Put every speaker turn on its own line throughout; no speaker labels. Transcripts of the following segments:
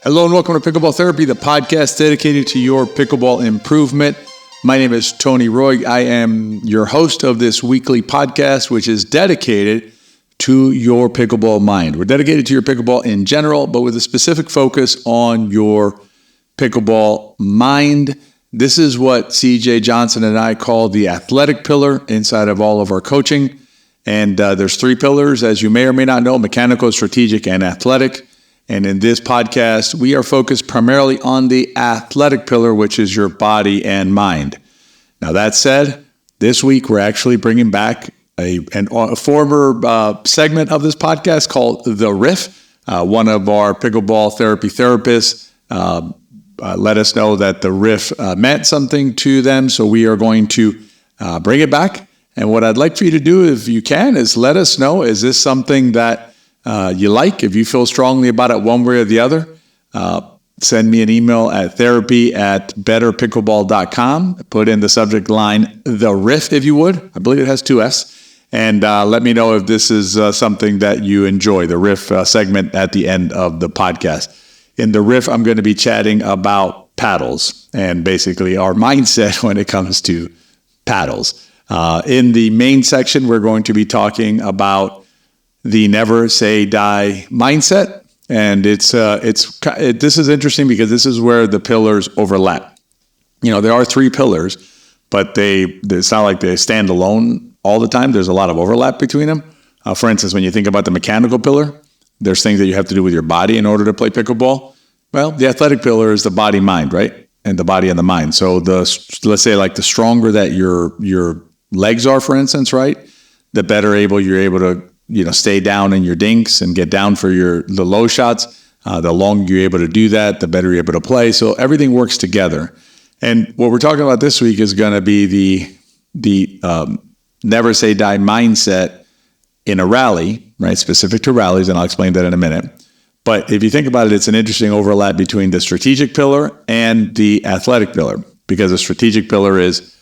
Hello and welcome to Pickleball Therapy, the podcast dedicated to your pickleball improvement. My name is Tony Roy. I am your host of this weekly podcast, which is dedicated to your pickleball mind. We're dedicated to your pickleball in general, but with a specific focus on your pickleball mind. This is what CJ Johnson and I call the athletic pillar inside of all of our coaching. And there's three pillars, as you may or may not know: mechanical, strategic, and athletic. And in this podcast, we are focused primarily on the athletic pillar, which is your body and mind. Now, that said, this week we're actually bringing back a former segment of this podcast called The Riff. One of our pickleball therapy therapists let us know that the riff meant something to them, so we are going to bring it back. And what I'd like for you to do, if you can, is let us know, is this something that you like? If you feel strongly about it one way or the other, send me an email at therapy@betterpickleball.com. Put in the subject line, The Riff, if you would. I believe it has two S. And let me know if this is something that you enjoy, the Riff segment at the end of the podcast. In the Riff, I'm going to be chatting about paddles and basically our mindset when it comes to paddles. In the main section, we're going to be talking about the never say die mindset. And this is interesting because this is where the pillars overlap. You know, there are three pillars, but it's not like they stand alone all the time. There's a lot of overlap between them. For instance, when you think about the mechanical pillar, there's things that you have to do with your body in order to play pickleball. Well, the athletic pillar is the body mind, right? And the body and the mind. So let's say like the stronger that your legs are, for instance, right? The better you're able to stay down in your dinks and get down for the low shots. The longer you're able to do that, the better you're able to play. So everything works together. And what we're talking about this week is going to be the never say die mindset in a rally, right? Specific to rallies, and I'll explain that in a minute. But if you think about it, it's an interesting overlap between the strategic pillar and the athletic pillar, because the strategic pillar is,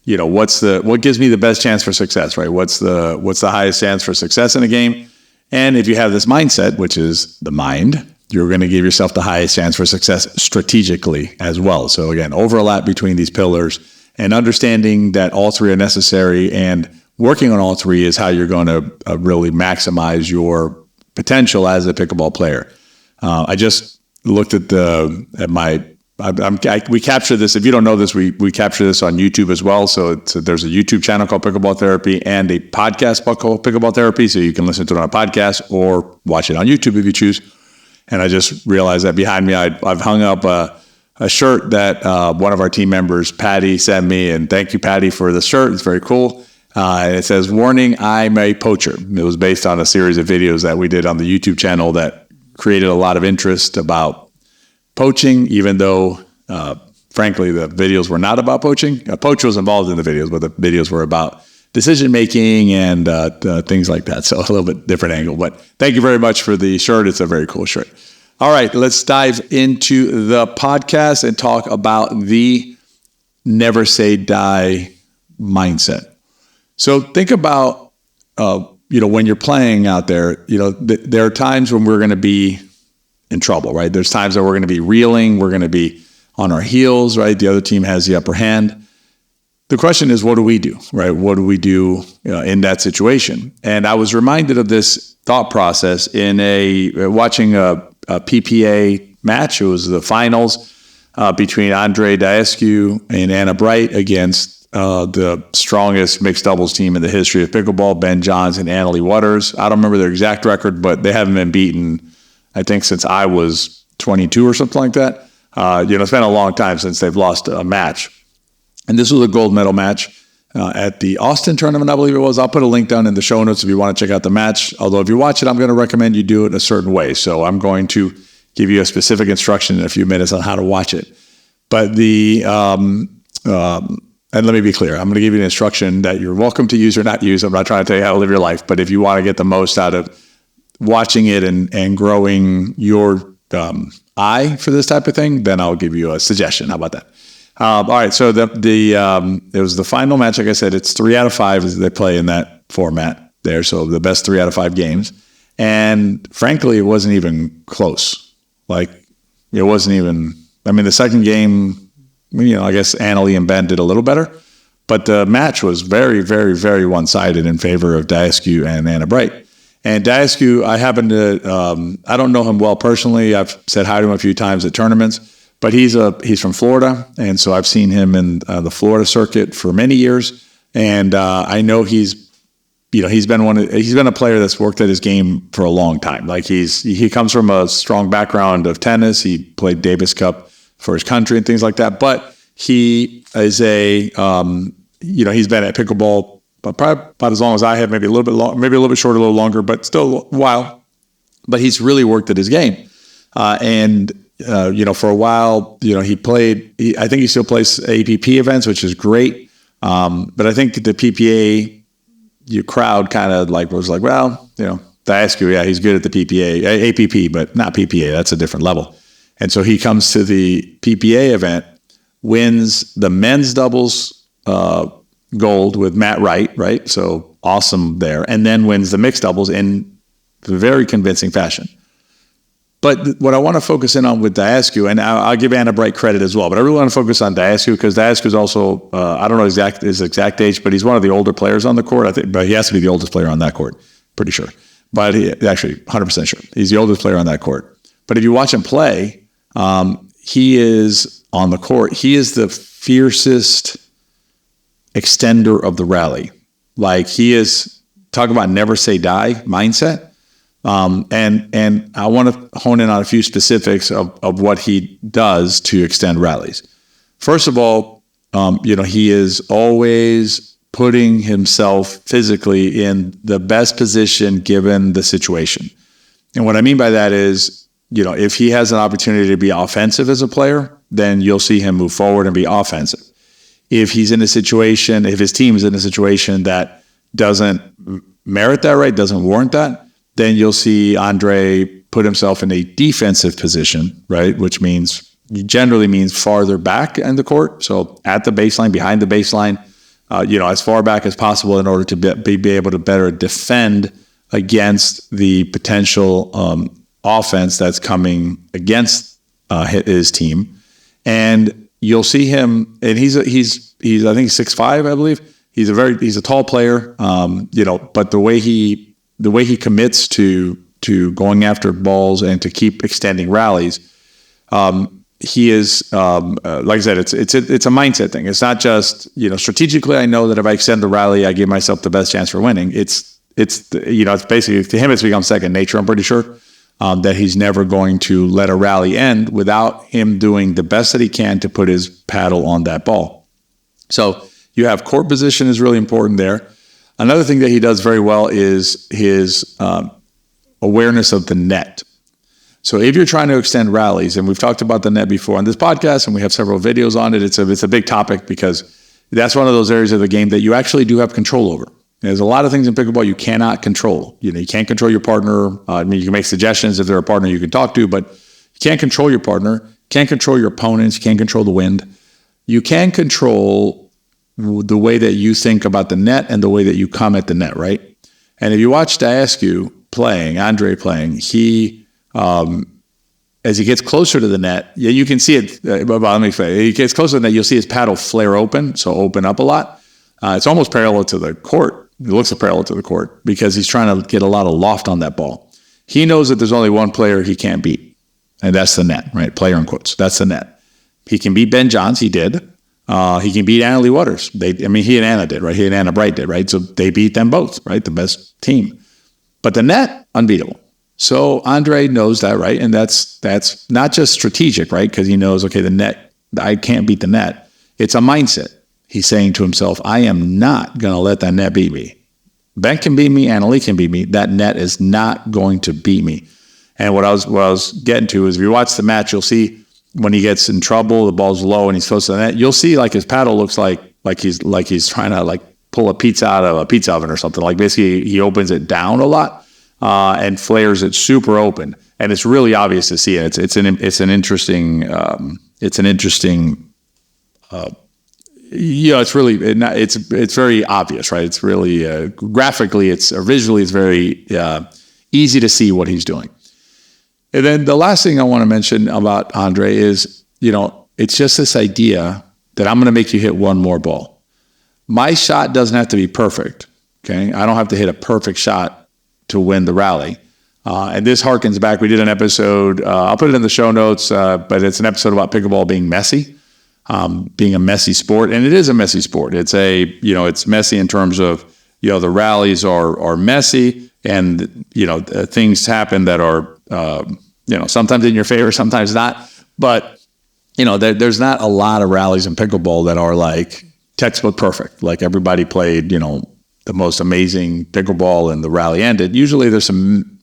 what gives me the best chance for success, right? What's the highest chance for success in a game? And if you have this mindset, which is the mind, you're going to give yourself the highest chance for success strategically as well. So again, overlap between these pillars and understanding that all three are necessary and working on all three is how you're going to really maximize your potential as a pickleball player. I just looked we capture this. If you don't know this, we capture this on YouTube as well. So there's a YouTube channel called Pickleball Therapy and a podcast called Pickleball Therapy. So you can listen to it on a podcast or watch it on YouTube if you choose. And I just realized that behind me, I've hung up a shirt that one of our team members, Patty, sent me. And thank you, Patty, for the shirt. It's very cool. And it says, "Warning, I'm a poacher." It was based on a series of videos that we did on the YouTube channel that created a lot of interest about poaching, even though, frankly, the videos were not about poaching. A poacher was involved in the videos, but the videos were about decision-making and things like that. So a little bit different angle. But thank you very much for the shirt. It's a very cool shirt. All right, let's dive into the podcast and talk about the never say die mindset. So think about, when you're playing out there, there are times when we're going to be in trouble, right? There's times that we're going to be reeling, we're going to be on our heels, right? The other team has the upper hand. The question is, what do we do, right? What do we do in that situation? And I was reminded of this thought process in watching a PPA match. It was the finals between Andrei, Daescu, and Anna Bright against the strongest mixed doubles team in the history of pickleball, Johns Anna Leigh Waters. I don't remember their exact record, but they haven't been beaten, I think, since I was 22 or something like that. It's been a long time since they've lost a match. And this was a gold medal match at the Austin tournament, I believe it was. I'll put a link down in the show notes if you want to check out the match. Although if you watch it, I'm going to recommend you do it a certain way. So I'm going to give you a specific instruction in a few minutes on how to watch it. But and let me be clear, I'm going to give you an instruction that you're welcome to use or not use. I'm not trying to tell you how to live your life, but if you want to get the most out of watching it and growing your eye for this type of thing, then I'll give you a suggestion. How about that? All right, so it was the final match. Like I said, it's 3 out of 5 as they play in that format there. So the best 3 out of 5 games. And frankly, it wasn't even close. Like it wasn't even, I mean, the second game, I guess Anna Leigh and Ben did a little better, but the match was very, very, very one-sided in favor of Daescu and Andrei. And Daescu, I happen to, I don't know him well personally. I've said hi to him a few times at tournaments, but he's from Florida. And so I've seen him in the Florida circuit for many years. And I know he's been a player that's worked at his game for a long time. Like he comes from a strong background of tennis. He played Davis Cup for his country and things like that. But he is he's been at pickleball probably about as long as I have, maybe a little bit long, maybe a little bit shorter, a little longer, but still a while. But he's really worked at his game. For a while, he played, I think he still plays APP events, which is great. But I think the PPA crowd kind of was like, well, Daescu, yeah, he's good at the PPA, APP, but not PPA. That's a different level. And so he comes to the PPA event, wins the men's doubles gold with Matt Wright, right? So awesome there. And then wins the mixed doubles in very convincing fashion. But what I want to focus in on with Daescu, and I'll give Anna Bright credit as well, but I really want to focus on Daescu because Daescu is also, I don't know his exact age, but he's one of the older players on the court. I think, but he has to be the oldest player on that court, pretty sure. But actually, 100% sure. He's the oldest player on that court. But if you watch him play, he is on the court. He is the fiercest extender of the rally. Like he is, talk about never say die mindset. And I want to hone in on a few specifics of what he does to extend rallies. First of all, he is always putting himself physically in the best position given the situation. And what I mean by that is, if he has an opportunity to be offensive as a player, then you'll see him move forward and be offensive. If he's in a situation, if his team is in a situation that doesn't merit that, right, doesn't warrant that, then you'll see Andrei put himself in a defensive position, right, which generally means farther back in the court. So at the baseline, behind the baseline, as far back as possible in order to be able to better defend against the potential offense that's coming against his team. And you'll see him, and he's I think he's 6'5", I believe. He's a tall player, but the way he commits to going after balls and to keep extending rallies, he is like I said, it's a mindset thing. It's not just strategically. I know that if I extend the rally, I give myself the best chance for winning. It's basically to him it's become second nature. I'm pretty sure that he's never going to let a rally end without him doing the best that he can to put his paddle on that ball. So you have court position is really important there. Another thing that he does very well is his awareness of the net. So if you're trying to extend rallies, and we've talked about the net before on this podcast, and we have several videos on it, it's a big topic because that's one of those areas of the game that you actually do have control over. There's a lot of things in pickleball you cannot control. You can't control your partner. You can make suggestions if they're a partner you can talk to, but you can't control your partner, can't control your opponents, you can't control the wind. You can control the way that you think about the net and the way that you come at the net, right? And if you watch Daescu playing, Andrei playing, he, as he gets closer to the net, you can see it. He gets closer to the net, you'll see his paddle flare open, so open up a lot. It's almost parallel to the court. It looks parallel to the court because he's trying to get a lot of loft on that ball. He knows that there's only one player he can't beat, and that's the net, right? Player in quotes. That's the net. He can beat Ben Johns. He did. He can beat Anna Leigh Waters. He and Anna did, right? He and Anna Bright did, right? So they beat them both, right? The best team. But the net, unbeatable. So Andrei knows that, right? And that's not just strategic, right? Because he knows, okay, the net, I can't beat the net. It's a mindset. He's saying to himself, I am not going to let that net beat me. Ben can beat me, Anna Leigh can beat me. That net is not going to beat me. And what I was getting to is if you watch the match, you'll see when he gets in trouble, the ball's low and he's close to the net, you'll see like his paddle looks like he's trying to pull a pizza out of a pizza oven or something. Like basically he opens it down a lot and flares it super open. And it's really obvious to see it. It's an interesting it's very obvious, right? It's really graphically, visually, it's very easy to see what he's doing. And then the last thing I want to mention about Andrei is, it's just this idea that I'm going to make you hit one more ball. My shot doesn't have to be perfect. Okay. I don't have to hit a perfect shot to win the rally. And this harkens back. We did an episode, I'll put it in the show notes, but it's an episode about pickleball being messy, being a messy sport. And it is a messy sport. It's it's messy in terms of, the rallies are messy, and, things happen that are, sometimes in your favor, sometimes not. But, there's not a lot of rallies in pickleball that are like textbook perfect. Like everybody played, the most amazing pickleball and the rally ended. Usually there's some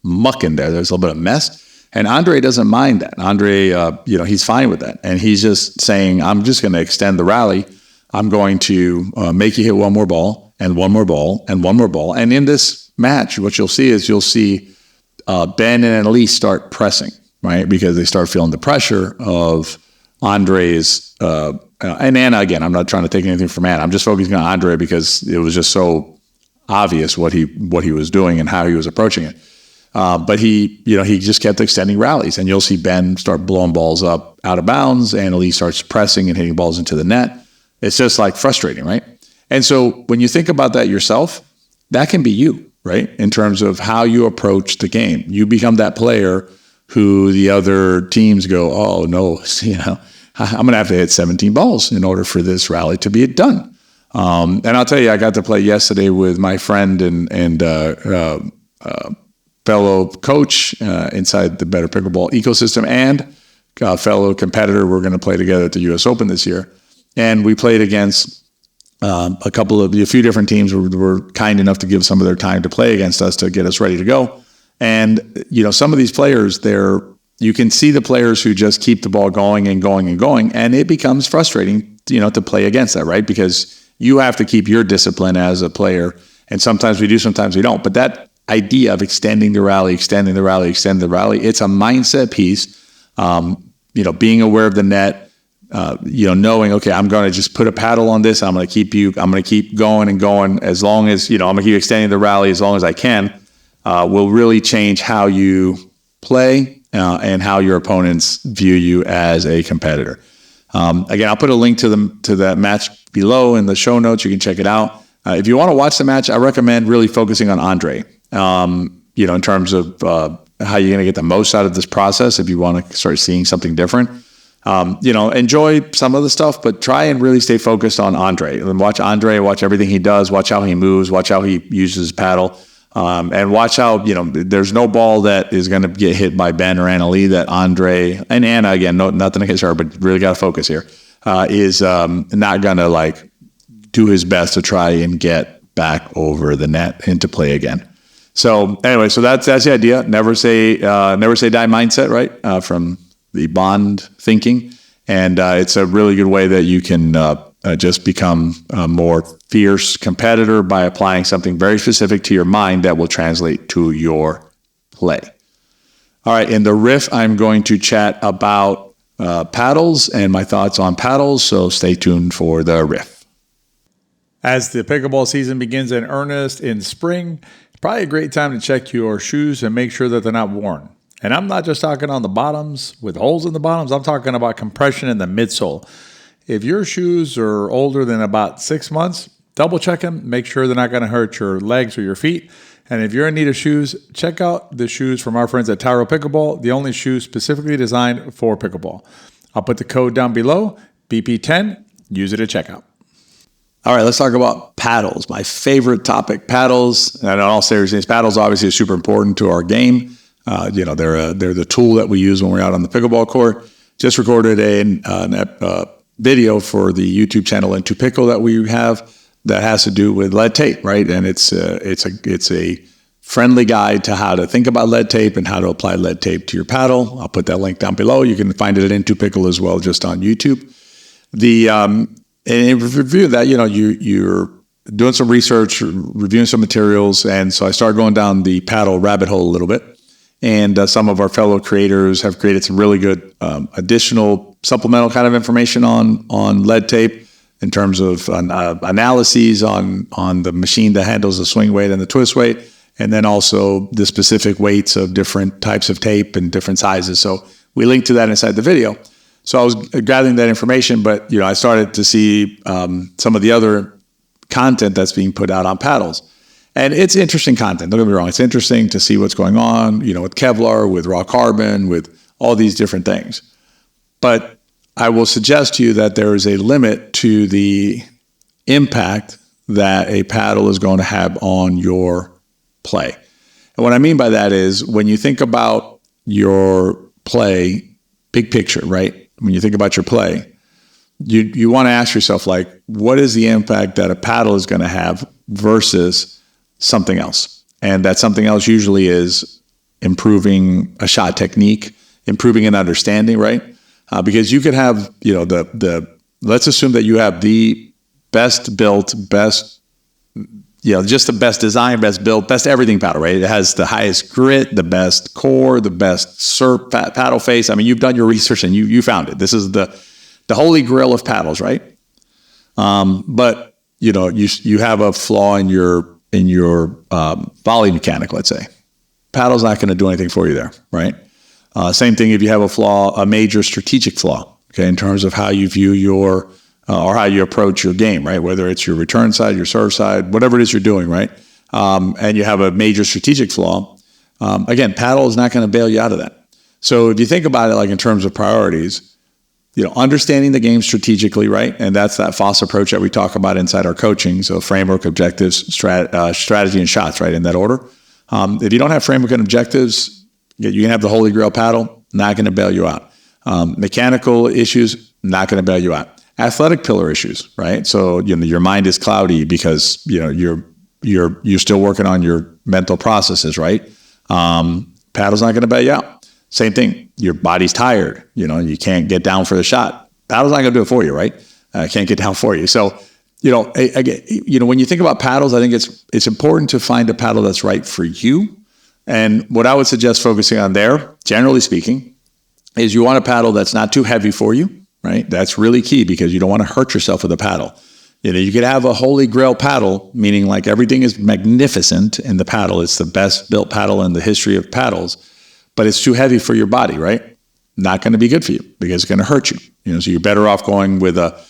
muck in there. There's a little bit of mess. And Andrei doesn't mind that. Andrei, he's fine with that. And he's just saying, I'm just going to extend the rally. I'm going to make you hit one more ball and one more ball and one more ball. And in this match, what you'll see is Ben and Elise start pressing, right? Because they start feeling the pressure of Andrei's, and Anna, again, I'm not trying to take anything from Anna. I'm just focusing on Andrei because it was just so obvious what he was doing and how he was approaching it. But he just kept extending rallies, and you'll see Ben start blowing balls up out of bounds, and Elise starts pressing and hitting balls into the net. It's just like frustrating, right? And so when you think about that yourself, that can be you, right? In terms of how you approach the game. You become that player who the other teams go, oh no, I'm going to have to hit 17 balls in order for this rally to be done. And I'll tell you, I got to play yesterday with my friend and fellow coach inside the Better Pickleball ecosystem, and fellow competitor. We're going to play together at the U.S. Open this year. And we played against a few different teams were kind enough to give some of their time to play against us to get us ready to go. And, some of these players, you can see the players who just keep the ball going and going and going. And it becomes frustrating, to play against that, right? Because you have to keep your discipline as a player. And sometimes we do, sometimes we don't. But that idea of extending the rally, it's a mindset piece. Being aware of the net, knowing, okay, I'm going to just put a paddle on this. I'm going to keep going and going as long as, I'm going to keep extending the rally as long as I can, will really change how you play and how your opponents view you as a competitor. Again, I'll put a link to that match below in the show notes. You can check it out. If you want to watch the match, I recommend really focusing on Andrei, in terms of how you're going to get the most out of this process. If you want to start seeing something different, enjoy some of the stuff, but try and really stay focused on Andrei. And watch Andrei, watch everything he does, watch how he moves, watch how he uses his paddle. And watch how, there's no ball that is going to get hit by Ben or Anna Leigh that Andrei, and Anna, again, nothing against her, but really got to focus here, is not going to do his best to try and get back over the net into play again. So anyway, that's the idea. Never say die mindset, right? From the Bond thinking. And it's a really good way that you can just become a more fierce competitor by applying something very specific to your mind that will translate to your play. All right, in the riff, I'm going to chat about paddles and my thoughts on paddles, so stay tuned for the riff. As the pickleball season begins in earnest in spring, it's probably a great time to check your shoes and make sure that they're not worn. And I'm not just talking on the bottoms with holes in the bottoms. I'm talking about compression in the midsole. If your shoes are older than about 6 months, double check them. Make sure they're not going to hurt your legs or your feet. And if you're in need of shoes, check out the shoes from our friends at Tyrol Pickleball, the only shoes specifically designed for pickleball. I'll put the code down below, BP10. Use it at checkout. All right, let's talk about paddles. My favorite topic, paddles. And in all seriousness, paddles obviously are super important to our game. They're the tool that we use when we're out on the pickleball court. Just recorded a video for the YouTube channel Into Pickle that we have that has to do with lead tape, right? And it's a friendly guide to how to think about lead tape and how to apply lead tape to your paddle. I'll put that link down below. You can find it at Into Pickle as well, just on YouTube. And in review of that, you're doing some research, reviewing some materials, and so I started going down the paddle rabbit hole a little bit. And some of our fellow creators have created some really good additional supplemental kind of information on lead tape in terms of analyses on the machine that handles the swing weight and the twist weight, and then also the specific weights of different types of tape and different sizes. So we linked to that inside the video. So I was gathering that information, but I started to see some of the other content that's being put out on paddles. And it's interesting content. Don't get me wrong. It's interesting to see what's going on, with Kevlar, with raw carbon, with all these different things. But I will suggest to you that there is a limit to the impact that a paddle is going to have on your play. And what I mean by that is when you think about your play, big picture, right? When you think about your play, you want to ask yourself, like, what is the impact that a paddle is going to have versus something else? And that something else usually is improving a shot technique, improving an understanding, right? Because you could have, let's assume that you have the best built, just the best design, best built, best everything paddle, right? It has the highest grit, the best core, the best paddle face. I mean, you've done your research and you found it. This is the holy grail of paddles, right? But you have a flaw in your volley mechanic, let's say. Paddle's not going to do anything for you there, right? Same thing if you have a major strategic flaw, okay, in terms of how you view your or how you approach your game, right? Whether it's your return side, your serve side, whatever it is you're doing, right? And you have a major strategic flaw. Again, paddle is not going to bail you out of that. So if you think about it, like in terms of priorities, understanding the game strategically, right? And that's that FOSS approach that we talk about inside our coaching. So framework, objectives, strategy, and shots, right? In that order. If you don't have framework and objectives, you can have the holy grail paddle, not going to bail you out. Mechanical issues, not going to bail you out. Athletic pillar issues, right? So your mind is cloudy because you're still working on your mental processes, right? Paddle's not going to bail you out. Same thing. Your body's tired. You can't get down for the shot. Paddle's not going to do it for you, right? Can't get down for you. So again, when you think about paddles, I think it's important to find a paddle that's right for you. And what I would suggest focusing on there, generally speaking, is you want a paddle that's not too heavy for you. Right? That's really key because you don't want to hurt yourself with a paddle. You could have a holy grail paddle, meaning like everything is magnificent in the paddle. It's the best built paddle in the history of paddles, but it's too heavy for your body, right? Not going to be good for you because it's going to hurt you. So you're better off going with a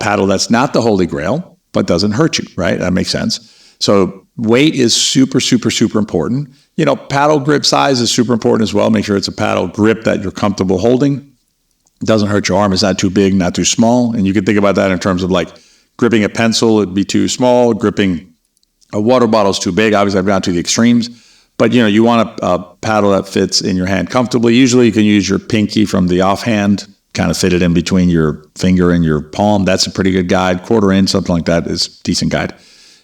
paddle that's not the holy grail, but doesn't hurt you, right? That makes sense. So weight is super, super, super important. Paddle grip size is super important as well. Make sure it's a paddle grip that you're comfortable holding. It doesn't hurt your arm. It's not too big, not too small. And you can think about that in terms of like gripping a pencil, it'd be too small. Gripping a water bottle is too big. Obviously, I've gone to the extremes. But, you want a paddle that fits in your hand comfortably. Usually, you can use your pinky from the offhand, kind of fit it in between your finger and your palm. That's a pretty good guide. Quarter inch, something like that is a decent guide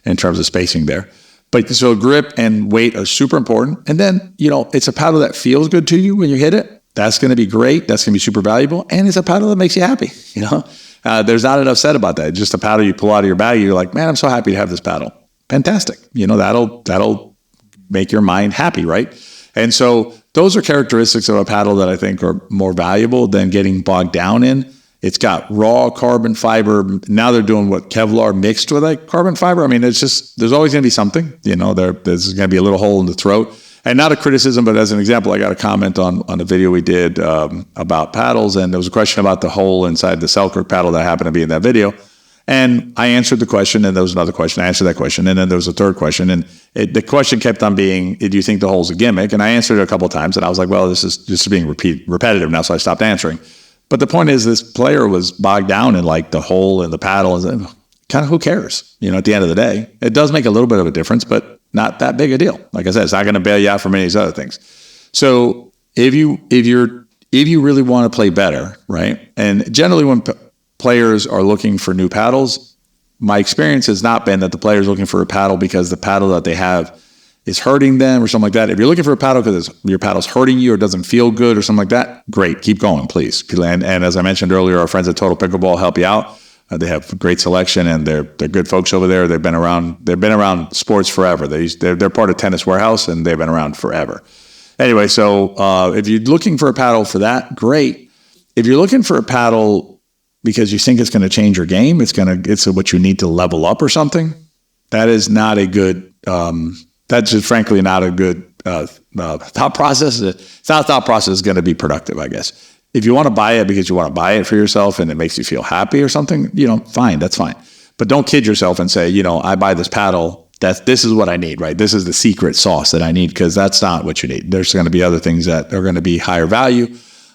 in terms of spacing there. But so grip and weight are super important. And then, it's a paddle that feels good to you when you hit it. That's going to be great. That's going to be super valuable. And it's a paddle that makes you happy. There's not enough said about that. It's just a paddle you pull out of your bag. You're like, man, I'm so happy to have this paddle. Fantastic. That'll make your mind happy, right? And so those are characteristics of a paddle that I think are more valuable than getting bogged down in. It's got raw carbon fiber. Now they're doing what Kevlar mixed with like carbon fiber. I mean, it's just, there's always going to be something, there's going to be a little hole in the throat. And not a criticism, but as an example, I got a comment on a video we did about paddles, and there was a question about the hole inside the Selkirk paddle that happened to be in that video. And I answered the question, and there was another question. I answered that question, and then there was a third question. And the question kept on being, do you think the hole's a gimmick? And I answered it a couple of times, and I was like, well, this is being repetitive now, so I stopped answering. But the point is, this player was bogged down in like the hole and the paddle, and kind of who cares? At the end of the day, it does make a little bit of a difference, but not that big a deal. Like I said, it's not going to bail you out from any of these other things. So if you really want to play better, right? And generally when players are looking for new paddles, my experience has not been that the player is looking for a paddle because the paddle that they have is hurting them or something like that. If you're looking for a paddle because your paddle's hurting you or doesn't feel good or something like that, great, keep going, please. And as I mentioned earlier, our friends at Tyrol Pickleball help you out. They have great selection, and they're good folks over there. They've been around sports forever. They're part of Tennis Warehouse, and they've been around forever. Anyway, so if you're looking for a paddle for that, great. If you're looking for a paddle because you think it's going to change your game, it's what you need to level up or something, that is not a good that's just frankly not a good thought process. It's not a thought process that's going to be productive, I guess. If you want to buy it because you want to buy it for yourself and it makes you feel happy or something, fine, that's fine. But don't kid yourself and say, I buy this paddle, this is what I need, right? This is the secret sauce that I need, because that's not what you need. There's going to be other things that are going to be higher value,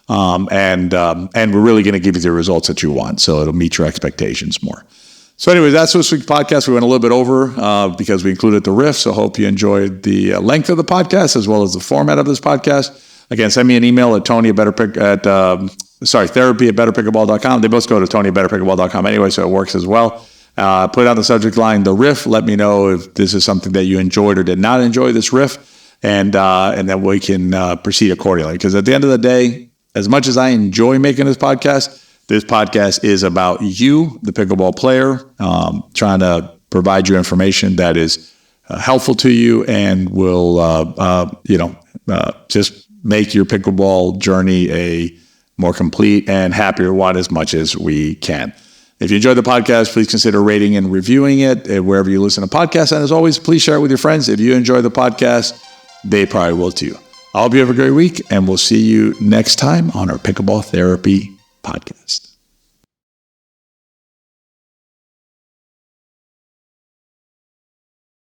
and we're really going to give you the results that you want, so it'll meet your expectations more. So anyways, that's this week's podcast. We went a little bit over because we included the riff, so hope you enjoyed the length of the podcast as well as the format of this podcast. Again, send me an email at therapy@betterpickleball.com. They both go to tony@betterpickleball.com anyway, so it works as well. Put on the subject line, the riff. Let me know if this is something that you enjoyed or did not enjoy, this riff, and then we can proceed accordingly. Because at the end of the day, as much as I enjoy making this podcast is about you, the pickleball player, trying to provide you information that is helpful to you and will, just make your pickleball journey a more complete and happier one as much as we can. If you enjoyed the podcast, please consider rating and reviewing it wherever you listen to podcasts. And as always, please share it with your friends. If you enjoy the podcast, they probably will too. I hope you have a great week, and we'll see you next time on our Pickleball Therapy podcast.